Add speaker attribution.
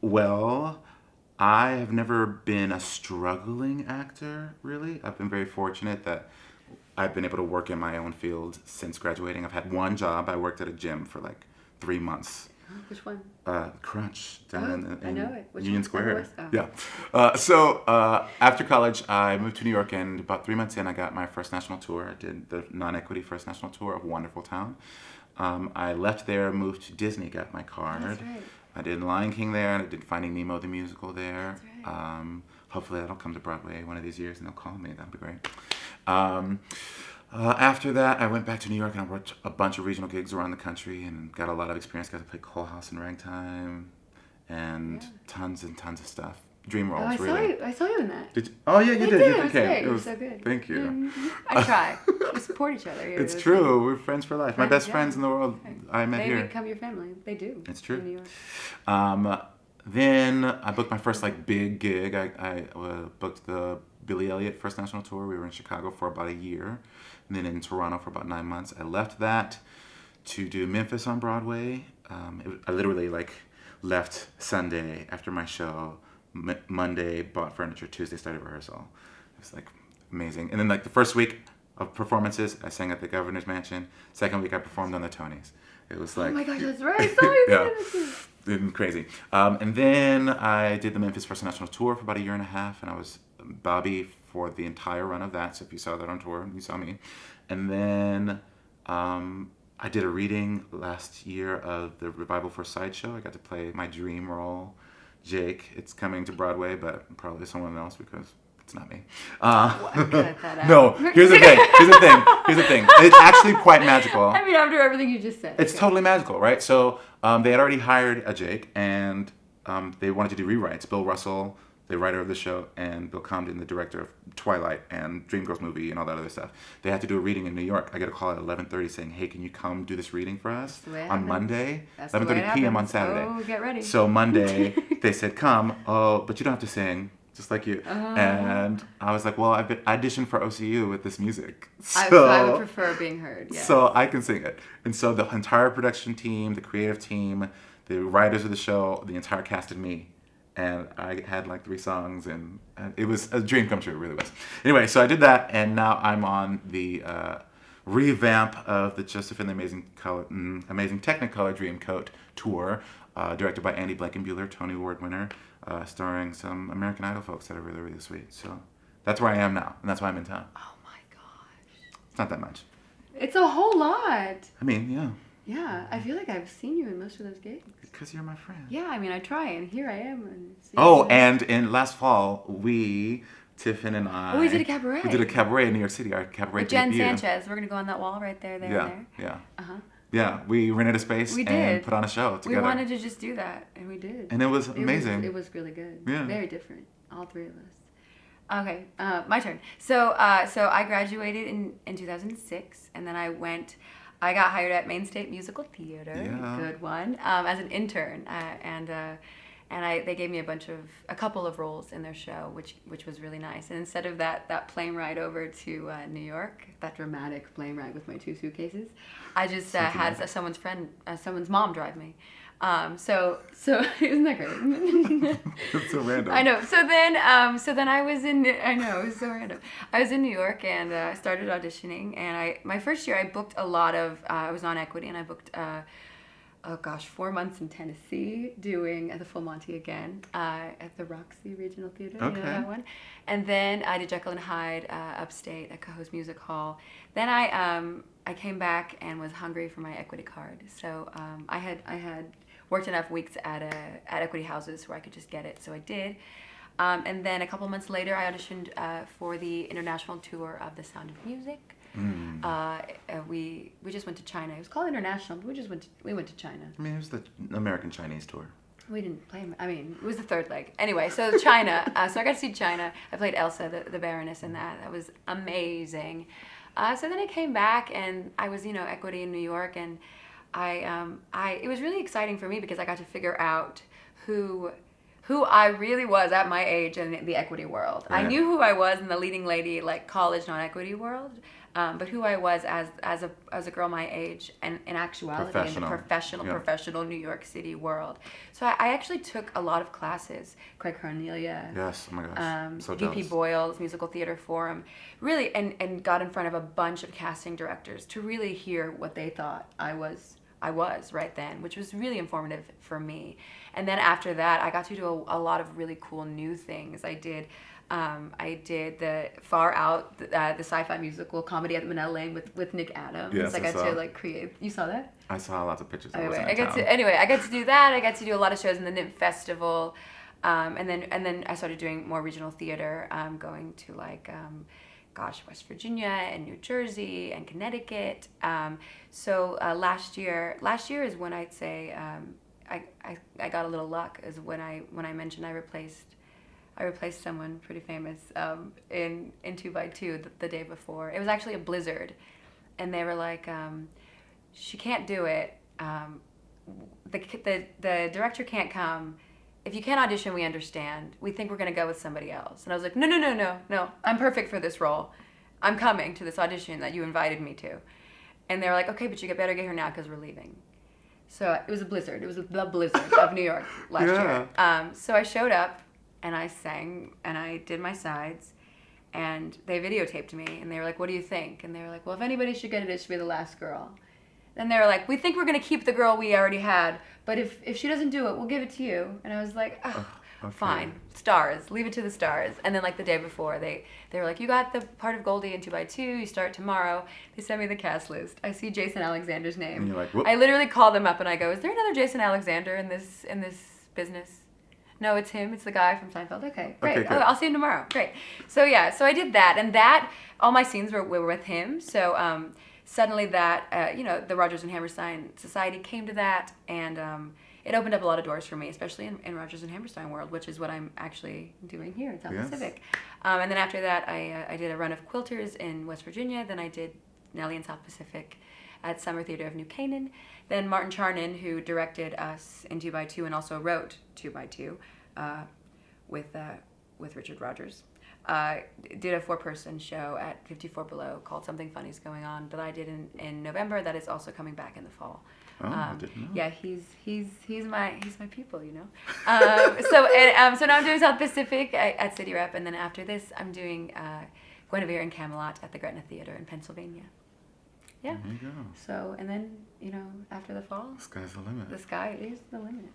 Speaker 1: Well, I have never been a struggling actor, really. I've been very fortunate that I've been able to work in my own field since graduating. I've had one job. I worked at a gym for like 3 months.
Speaker 2: Which one?
Speaker 1: Crunch down
Speaker 2: I know it. Which
Speaker 1: Union
Speaker 2: one?
Speaker 1: Square.
Speaker 2: Oh.
Speaker 1: Yeah. After college, I moved to New York, and about 3 months in, I got my first national tour. I did the non-equity first national tour of Wonderful Town. I left there, moved to Disney, got my card.
Speaker 2: That's right.
Speaker 1: I did Lion King there, and I did Finding Nemo the musical there.
Speaker 2: That's right.
Speaker 1: Hopefully that'll come to Broadway one of these years, and they'll call me. That'd be great. Um, After that, I went back to New York and I worked a bunch of regional gigs around the country and got a lot of experience. Got to play Coal House and Ragtime and
Speaker 2: Yeah.
Speaker 1: tons and tons of stuff. Dream
Speaker 2: Oh,
Speaker 1: roles,
Speaker 2: I saw
Speaker 1: really.
Speaker 2: you. I saw you in that.
Speaker 1: Did you? Oh, yeah, you
Speaker 2: I
Speaker 1: did.
Speaker 2: did.
Speaker 1: You
Speaker 2: It was
Speaker 1: came.
Speaker 2: great. It was so good.
Speaker 1: Thank you.
Speaker 2: I try. We support each other here.
Speaker 1: It's true. We're friends for life. My best
Speaker 2: Yeah.
Speaker 1: friends in the world I met
Speaker 2: They
Speaker 1: here.
Speaker 2: become your family. They do.
Speaker 1: It's true.
Speaker 2: In New York.
Speaker 1: Um, then I booked my first like big gig. I booked the Billy Elliot First National Tour. We were in Chicago for about a year, and then in Toronto for about 9 months. I left that to do Memphis on Broadway. I literally like left Sunday after my show. Monday bought furniture. Tuesday started rehearsal. It was like amazing. And then like the first week of performances, I sang at the Governor's Mansion. Second week, I performed on the Tonys. It was like
Speaker 2: Oh my gosh, that's right. I saw you.
Speaker 1: yeah.
Speaker 2: That's
Speaker 1: Been crazy. And then I did the Memphis First National Tour for about a year and a half, and I was Bobby for the entire run of that. So if you saw that on tour, you saw me. And then I did a reading last year of the Revival for Sideshow. I got to play my dream role, Jake. It's coming to Broadway, but probably someone else because it's not me.
Speaker 2: I'm gonna cut that out.
Speaker 1: No, here's the thing. It's actually quite magical.
Speaker 2: I mean, after everything you just said.
Speaker 1: It's
Speaker 2: okay.
Speaker 1: totally magical, right? So they had already hired a Jake, and they wanted to do rewrites. Bill Russell, the writer of the show, and Bill Comden, the director of Twilight and Dreamgirls movie and all that other stuff. They had to do a reading in New York. I get a call at 11:30 saying, "Hey, can you come do this reading for us
Speaker 2: the way it
Speaker 1: on
Speaker 2: happens.
Speaker 1: Monday,
Speaker 2: That's the way it
Speaker 1: 11:30 p.m. on
Speaker 2: happens.
Speaker 1: Saturday?"
Speaker 2: Oh, get ready.
Speaker 1: So Monday they said, "Come, oh, but you don't have to sing." Just like you. And I was like, well, I've been auditioned for OCU with this music. So
Speaker 2: I would prefer being heard. Yes.
Speaker 1: so I can sing it. And so the entire production team, the creative team, the writers of the show, the entire cast and me. And I had like 3 songs, and it was a dream come true. It really was. Anyway, so I did that, and now I'm on the revamp of the Joseph and the Amazing Technicolor Dreamcoat tour, directed by Andy Blankenbuehler, Tony Award winner, starring some American Idol folks that are really, really sweet. So that's where I am now, and that's why I'm in town.
Speaker 2: Oh my gosh.
Speaker 1: It's not that much.
Speaker 2: It's a whole lot.
Speaker 1: I mean, yeah,
Speaker 2: Yeah, I feel like I've seen you in most of those gigs.
Speaker 1: because you're my friend.
Speaker 2: Yeah, I mean, I try, and here I am. And
Speaker 1: Oh, and in last fall, Tiffan and I...
Speaker 2: we did a cabaret.
Speaker 1: We did a cabaret in New York City, our cabaret
Speaker 2: With Jen
Speaker 1: debut.
Speaker 2: Sanchez. We're going to go on that wall right there,
Speaker 1: Yeah,
Speaker 2: there.
Speaker 1: yeah.
Speaker 2: Uh-huh.
Speaker 1: Yeah, we rented a space
Speaker 2: We
Speaker 1: and
Speaker 2: did.
Speaker 1: put on a show
Speaker 2: We
Speaker 1: together.
Speaker 2: wanted to just do that, and we did.
Speaker 1: And it was amazing.
Speaker 2: It was really good.
Speaker 1: Yeah.
Speaker 2: Very different, all 3 of us. Okay, my turn. So I graduated in 2006, and then I got hired at Maine State Musical Theater,
Speaker 1: Yeah.
Speaker 2: good one, as an intern, they gave me a couple of roles in their show, which was really nice. And instead of that plane ride over to New York, that dramatic plane ride with my 2 suitcases, I just had someone's mom drive me. So isn't that great?
Speaker 1: It's so random.
Speaker 2: I know. So then I was in. I know, it was so random. I was in New York and I started auditioning. And my first year I booked a lot of. I was on equity and I booked. 4 months in Tennessee doing at the Full Monty again at the Roxy Regional Theater. You know that one. And then I did Jekyll and Hyde upstate at Cohoes Music Hall. Then I came back and was hungry for my equity card. So I had worked enough weeks at equity houses where I could just get it. So I did. And then a couple months later, I auditioned for the international tour of The Sound of Music. We just went to China. It was called international, but we went to China.
Speaker 1: I mean, it was the American Chinese tour.
Speaker 2: We didn't play. I mean, it was the third leg. Anyway, so China. So I got to see China. I played Elsa, the Baroness, in that. That was amazing. So then I came back, and I was, equity in New York, and it was really exciting for me because I got to figure out who I really was at my age in the equity world.
Speaker 1: Right.
Speaker 2: I knew who I was in the leading lady, like college non-equity world, but who I was as a girl my age, and in actuality in the professional New York City world. So I actually took a lot of classes. Craig Cornelia.
Speaker 1: Yes. Oh my gosh. So
Speaker 2: VP
Speaker 1: jealous.
Speaker 2: Boyle's Musical Theater Forum, really, and got in front of a bunch of casting directors to really hear what they thought I was right then, which was really informative for me. And then after that, I got to do a lot of really cool new things. I did the Far Out, the sci-fi musical comedy at the Manel Lane with Nick Adams.
Speaker 1: Yes,
Speaker 2: I got
Speaker 1: saw.
Speaker 2: to like create. You saw that?
Speaker 1: I saw lots of pictures.
Speaker 2: Anyway, I got to do that. I got to do a lot of shows in the NIMP Festival, and then I started doing more regional theater, going to like. West Virginia and New Jersey and Connecticut. So last year is when I'd say I got a little luck, is when I mentioned I replaced someone pretty famous in 2x2 the day before. It was actually a blizzard, and they were like, she can't do it. The director can't come. If you can't audition, we understand. We think we're going to go with somebody else. And I was like, no. I'm perfect for this role. I'm coming to this audition that you invited me to. And they were like, okay, but you better get here now because we're leaving. So it was a blizzard. It was the blizzard of New York last year. So I showed up and I sang and I did my sides. And they videotaped me. And they were like, what do you think? And they were like, well, if anybody should get it, it should be the last girl. And they were like, we think we're going to keep the girl we already had, but if she doesn't do it, we'll give it to you. And I was like, oh, okay. Fine. Stars. Leave it to the stars. And then like the day before, they were like, you got the part of Goldie in 2x2. You start tomorrow. They sent me the cast list. I see Jason Alexander's name.
Speaker 1: And you're like, whoop.
Speaker 2: I literally call them up and I go, is there another Jason Alexander in this business? No, it's him. It's the guy from Seinfeld. Okay, great.
Speaker 1: Okay,
Speaker 2: oh, I'll see him tomorrow. Great. So yeah, so I did that, and all my scenes were with him. So suddenly that, the Rodgers and Hammerstein Society came to that, and it opened up a lot of doors for me, especially in Rodgers and Hammerstein world, which is what I'm actually doing here in South Pacific. And then after that, I did a run of Quilters in West Virginia. Then I did Nellie in South Pacific at Summer Theater of New Canaan. Then Martin Charnin, who directed us in 2x2 and also wrote 2x2 with Richard Rodgers, did a 4-person show at 54 Below called Something Funny's Going On that I did in November. That is also coming back in the fall.
Speaker 1: Oh, I didn't know.
Speaker 2: Yeah, he's my people, you know. So now I'm doing South Pacific at CityRep, and then after this I'm doing Guinevere and Camelot at the Gretna Theater in Pennsylvania. Yeah.
Speaker 1: There you go.
Speaker 2: So, and then, after the fall,
Speaker 1: The sky's the limit.
Speaker 2: the sky is the limit.